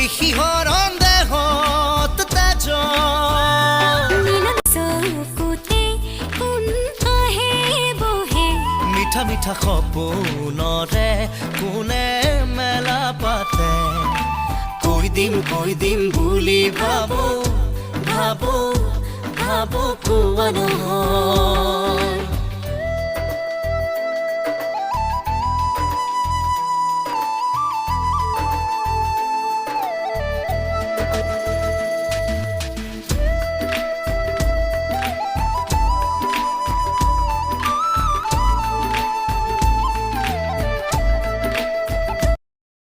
শিহৰণ দেহত তেজ মিঠা মিঠা সপোনৰে কোনে মেলা পাতে কৈ দিম বুলি ভাবো ভাবো ভাবো কোৱা নহয়